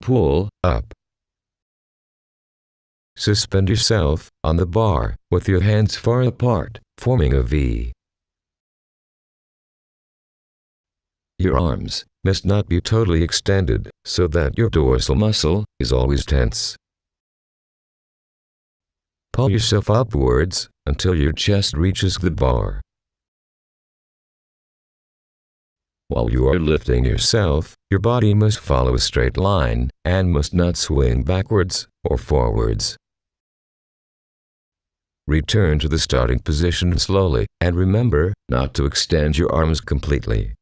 Pull up. Suspend yourself on the bar with your hands far apart, forming a V. Your arms must not be totally extended so that your dorsal muscle is always tense. Pull yourself upwards until your chest reaches the bar. While you are lifting yourself, your body must follow a straight line and must not swing backwards or forwards. Return to the starting position slowly and remember not to extend your arms completely.